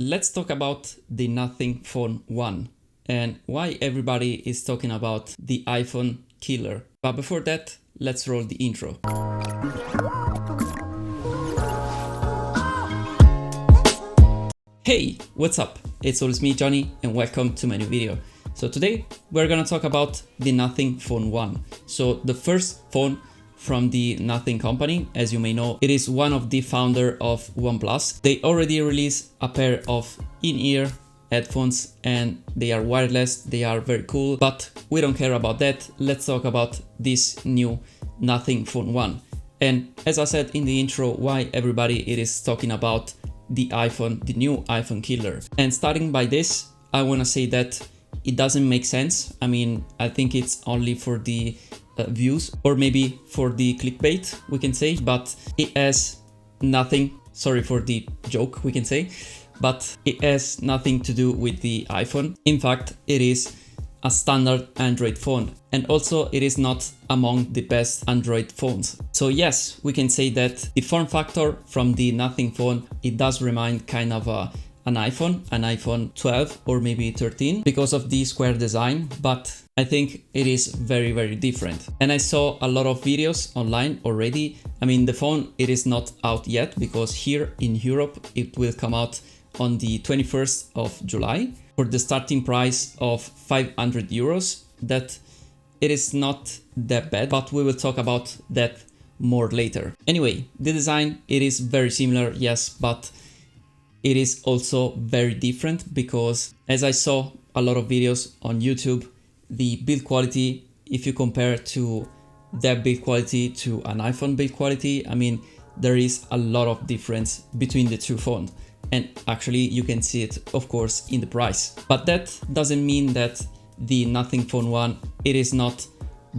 Let's talk about the Nothing Phone 1 and why everybody is talking about the iPhone killer. But before that, let's roll the intro. Hey, what's up? It's always me, Johnny, and welcome to my new video. So today we're gonna talk about the Nothing Phone 1. So the first phone from the Nothing company. As you may know, it is one of the founder of OnePlus. They already released a pair of in-ear headphones and they are wireless, they are very cool, but we don't care about that. Let's talk about this new Nothing Phone 1. And as I said in the intro, why everybody it is talking about the iPhone, the new iPhone killer. And starting by this, I want to say that it doesn't make sense. I mean, I think it's only for the views or maybe for the clickbait, we can say, but it has nothing, sorry for the joke, we can say, but it has nothing to do with the iPhone. In fact, it is a standard Android phone, and also it is not among the best Android phones. So yes, we can say that the form factor from the Nothing phone, it does remind kind of an iPhone 12 or maybe 13 because of the square design, but I think it is very, very different. And I saw a lot of videos online already. I mean, the phone, it is not out yet because here in Europe, it will come out on the 21st of July for the starting price of 500 euros. That it is not that bad, but we will talk about that more later. Anyway, the design, it is very similar, yes, but it is also very different because as I saw a lot of videos on YouTube, the build quality, if you compare to that build quality to an iPhone build quality, I mean, there is a lot of difference between the two phones. And actually you can see it, of course, in the price. But that doesn't mean that the Nothing Phone 1, it is not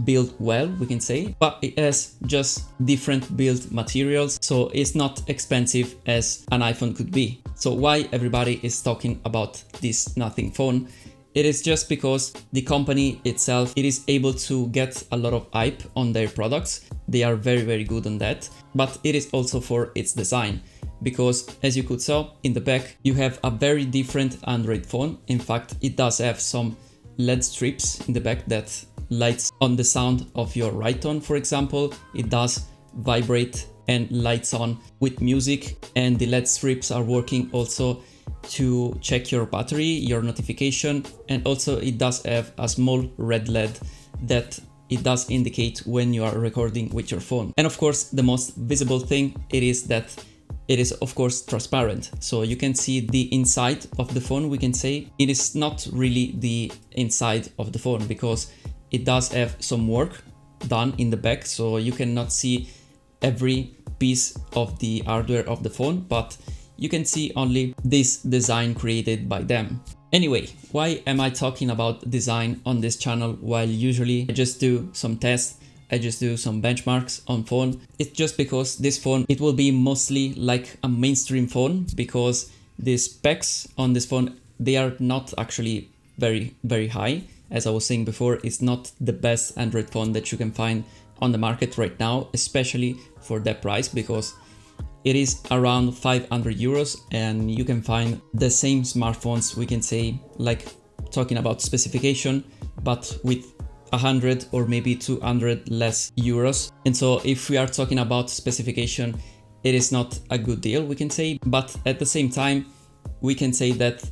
built well, we can say, but it has just different build materials, so it's not expensive as an iPhone could be. So why everybody is talking about this Nothing phone? It is just because the company itself, it is able to get a lot of hype on their products. They are very, very good on that, but it is also for its design. Because as you could saw in the back, you have a very different Android phone. In fact, it does have some LED strips in the back that lights on the sound of your ringtone, for example. It does vibrate and lights on with music, and the LED strips are working also to check your battery, your notification, and also it does have a small red LED that it does indicate when you are recording with your phone. And of course, the most visible thing it is that it is of course transparent, so you can see the inside of the phone, we can say. It is not really the inside of the phone because it does have some work done in the back, so you cannot see every piece of the hardware of the phone, but you can see only this design created by them. Anyway, why am I talking about design on this channel while usually I just do some tests, I just do some benchmarks on phone? It's just because this phone, it will be mostly like a mainstream phone because the specs on this phone, they are not actually very, very high. As I was saying before, it's not the best Android phone that you can find on the market right now, especially for that price, because it is around 500 euros and you can find the same smartphones, we can say, like talking about specification, but with 100 or maybe 200 less euros. And so if we are talking about specification, it is not a good deal, we can say, but at the same time, we can say that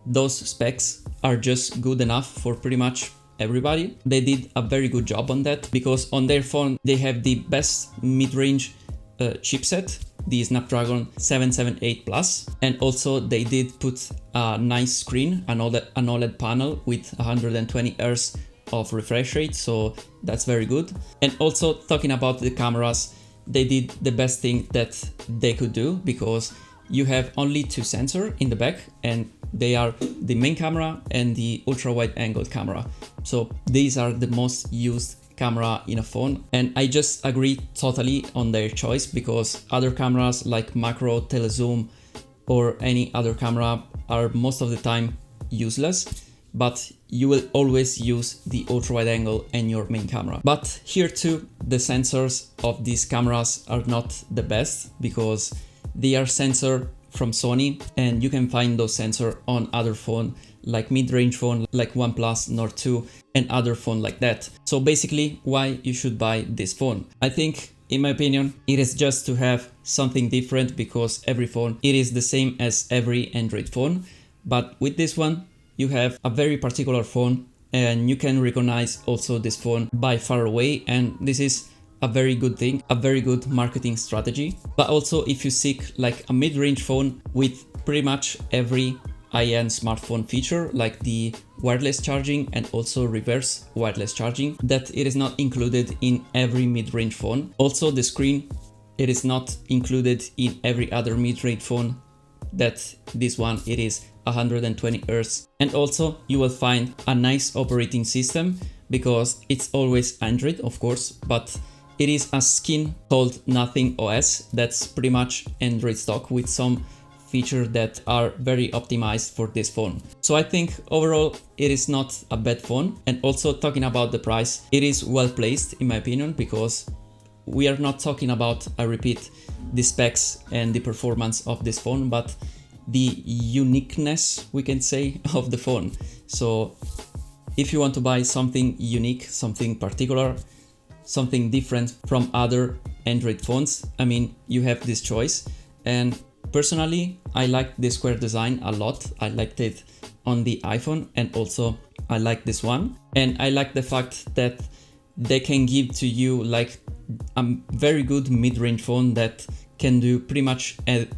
those specs are just good enough for pretty much everybody. They did a very good job on that because on their phone, they have the best mid-range chipset, the Snapdragon 778 Plus, and also they did put a nice screen, an OLED panel with 120 Hz of refresh rate, so that's very good. And also talking about the cameras, they did the best thing that they could do because you have only two sensors in the back, and they are the main camera and the ultra wide angle camera. So these are the most used camera in a phone, and I just agree totally on their choice because other cameras like macro, telezoom, or any other camera are most of the time useless, but you will always use the ultra wide angle and your main camera. But here too, the sensors of these cameras are not the best because they are sensor from Sony, and you can find those sensors on other phone like mid-range phone like OnePlus Nord 2 and other phone like that. So basically why you should buy this phone. I think, in my opinion, it is just to have something different, because every phone, it is the same as every Android phone, but with this one you have a very particular phone and you can recognize also this phone by far away, and this is a very good thing, a very good marketing strategy. But also if you seek like a mid-range phone with pretty much every high-end smartphone feature, like the wireless charging and also reverse wireless charging, that it is not included in every mid-range phone. Also the screen, it is not included in every other mid-range phone, that this one it is 120 Hz. And also you will find a nice operating system, because it's always Android of course, but it is a skin called Nothing OS that's pretty much Android stock with some features that are very optimized for this phone. So I think overall it is not a bad phone. And also talking about the price, it is well placed in my opinion, because we are not talking about, I repeat, the specs and the performance of this phone, but the uniqueness, we can say, of the phone. So if you want to buy something unique, something particular, something different from other Android phones, I mean, you have this choice. And personally, I like the square design a lot. I liked it on the iPhone, and also I like this one. And I like the fact that they can give to you like a very good mid-range phone that can do pretty much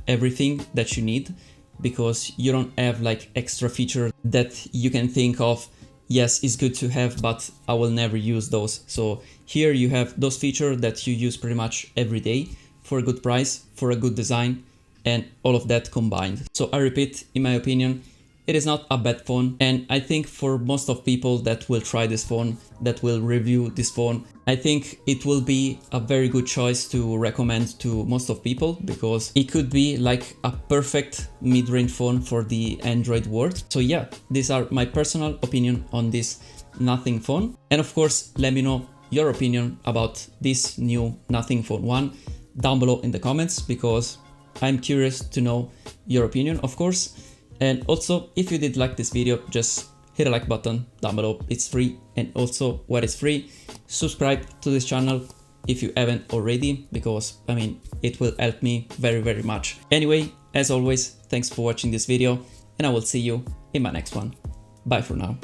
everything that you need, because you don't have like extra features that you can think of, yes, it's good to have, but I will never use those. So here you have those features that you use pretty much every day for a good price, for a good design, and all of that combined. So I repeat, in my opinion, it is not a bad phone. And I think for most of people that will try this phone, that will review this phone, I think it will be a very good choice to recommend to most of people, because it could be like a perfect mid-range phone for the Android world. So yeah, these are my personal opinion on this Nothing phone. And of course, let me know your opinion about this new Nothing Phone 1 down below in the comments, because I'm curious to know your opinion, of course. And also, if you did like this video, just hit a like button down below, it's free. And also, what is free, subscribe to this channel if you haven't already, because I mean, it will help me very, very much. Anyway, as always, thanks for watching this video, and I will see you in my next one. Bye for now.